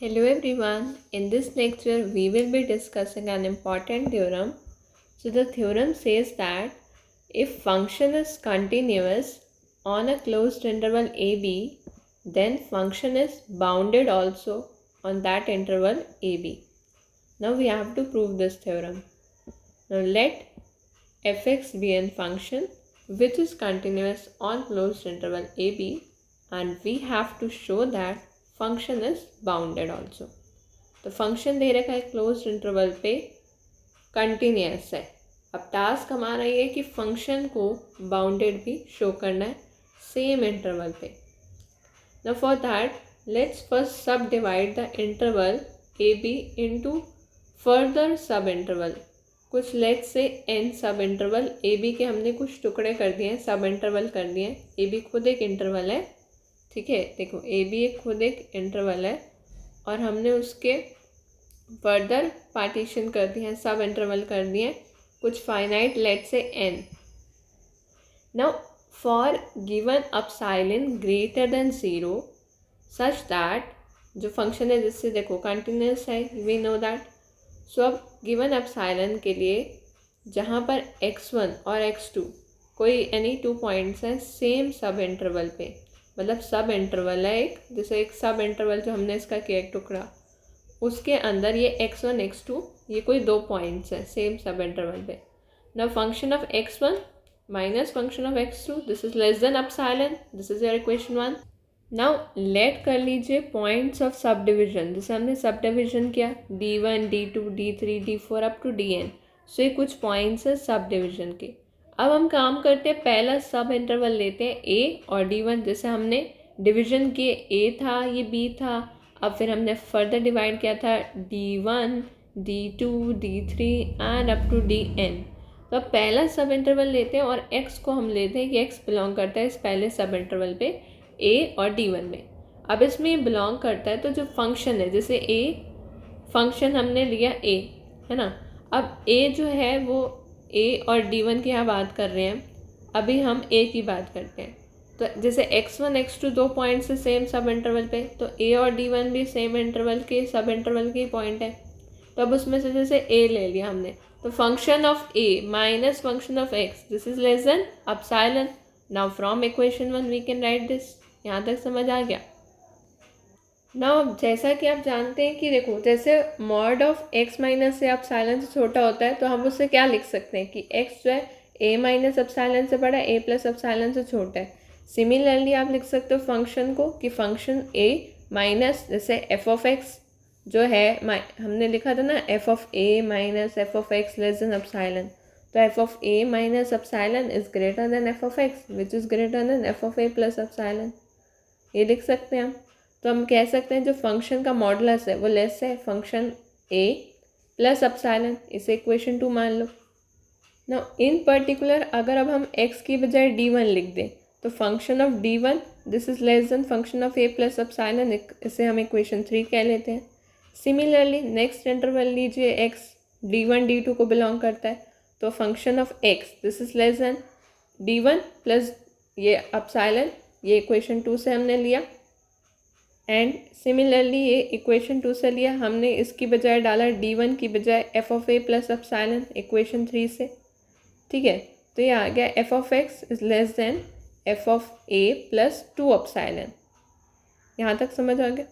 Hello everyone. In this lecture, we will be discussing an important theorem. So the theorem says that if function is continuous on a closed interval AB, then function is bounded also on that interval AB. Now we have to prove this theorem. Now let fx be a function which is continuous on closed interval AB, and we have to show that function is bounded also. तो function दे रखा है close interval पे continuous है। अब task हमारा ये है कि फंक्शन को बाउंडेड भी शो करना है सेम इंटरवल पे। Now for that let's first subdivide the interval A B into further subinterval. कुछ let's say an subinterval A B के हमने कुछ टुकड़े कर दिए हैं, सब इंटरवल कर दिए हैं। ए बी खुद एक इंटरवल है, ठीक है। देखो ए बी एक खुद एक इंटरवल है और हमने उसके फर्दर पार्टीशन कर दिए हैं, सब इंटरवल कर दिए कुछ फाइनाइट लेट से N. Now for given epsilon greater than 0 such that, जो फंक्शन है जिससे देखो कंटिन्यूस है, वी नो दैट। सो अब गिवन एप्सिलॉन के लिए जहाँ पर x1 और x2 कोई एनी 2 पॉइंट्स हैं सेम सब इंटरवल पे, मतलब सब इंटरवल है एक, जैसे एक सब इंटरवल जो हमने इसका किया एक टुकड़ा, उसके अंदर ये x1 x2 ये कोई 2 पॉइंट्स हैं सेम सब इंटरवल पे। Now function of x1 minus function of x2 this is less than epsilon, this is your equation 1। Now let कर लीजिए पॉइंट्स ऑफ सब डिविजन, जैसे हमने सब डिविजन किया d1 d2 d3 d4 up to dn। सो ये कुछ points हैं sub division के। अब हम काम करते हैं, पहला सब इंटरवल लेते हैं ए और d1, जैसे हमने डिवीजन किए ए था ये बी था, अब फिर हमने फर्दर डिवाइड किया था d1 d2 d3 and up to dn। तो अब पहला सब इंटरवल लेते हैं और x को हम लेते हैं कि x बिलोंग करता है इस पहले सब इंटरवल पे a और d1 में। अब इसमें ये बिलोंग करता है तो जो फंक्शन है, जैसे a फंक्शन हमने लिया a है ना, अब a जो है वो a और d1 की यहाँ बात कर रहे हैं, अभी हम a की बात करते हैं। तो जैसे x1 x2 2 पॉइंट से सेम सब इंटरवल पे, तो a और d1 भी सेम इंटरवल के सब इंटरवल के पॉइंट है। तो अब उसमें से जैसे a ले लिया हमने, तो function of a minus function of x this is less than epsilon. Now from equation 1 we can write this. यहाँ तक समझ आ गया? नाउ जैसा कि आप जानते हैं कि देखो जैसे मॉड ऑफ x माइनस से एप्सिलॉन से छोटा होता है, तो हम उससे क्या लिख सकते हैं कि x जो है a माइनस एप्सिलॉन से बड़ा है, a प्लस एप्सिलॉन से छोटा है। सिमिलरली आप लिख सकते हो फंक्शन को कि फंक्शन a माइनस जैसे f ऑफ x जो है हमने लिखा था ना f of a minus f of x less than epsilon, तो f of a minus epsilon is greater than f of x which is greater than f of a plus epsilon, ये लिख सकते हैं हम। तो हम कह सकते हैं जो फंक्शन का मॉडुलस है वो लेस है फंक्शन a प्लस एप्सिलॉन, इसे इक्वेशन 2 मान लो। ना इन पर्टिकुलर अगर अब हम x की बजाय d1 लिख दें तो function of d1 this is less than function of a plus epsilon, इसे हम इक्वेशन 3 कह लेते हैं। सिमिलरली नेक्स्ट इंटरवल लीजिए x d1 d2 को बिलोंग करता है, तो function of x this is less then d1 plus ये एप्सिलॉन, ये इक्वेशन 2 से हमने लिया। एंड सिमिलरली ये इक्वेशन 2 से लिया हमने, इसकी बजाय डाला d1 की बजाय f of a plus epsilon equation 3 से, ठीक है। तो ये आ गया f of x is less than f of a plus 2 epsilon. यहाँ तक समझ आ गया?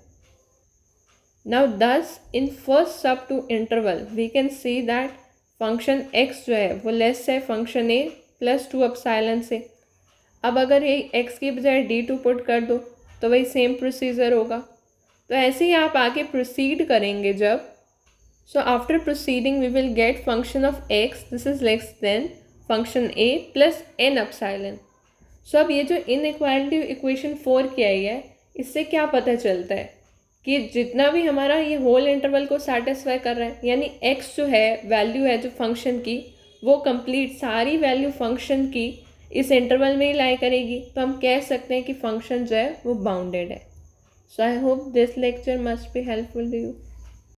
Now thus in first sub two interval we can see that function x जो है वो लेस है फंक्शन a प्लस 2 एप्सिलॉन से। अब अगर ये x की बजाय d2 पुट कर दो तो वही सेम प्रोसीजर होगा। तो ऐसे ही आप आगे प्रोसीड करेंगे जब, so after proceeding we will get function of x this is less than function a plus n epsilon. So अब ये जो इनइक्वालिटी इक्वेशन 4 की आई है, इससे क्या पता चलता है कि जितना भी हमारा ये होल इंटरवल को सेटिस्फाई कर रहा है, यानी x जो है वैल्यू है जो फंक्शन की, वो कंप्लीट सारी वैल्यू फंक्शन की इस इंटरवल में ही लाई करेगी, तो हम कह सकते हैं कि फंक्शन जो है वो बाउंडेड है। So I hope this lecture must be helpful to you.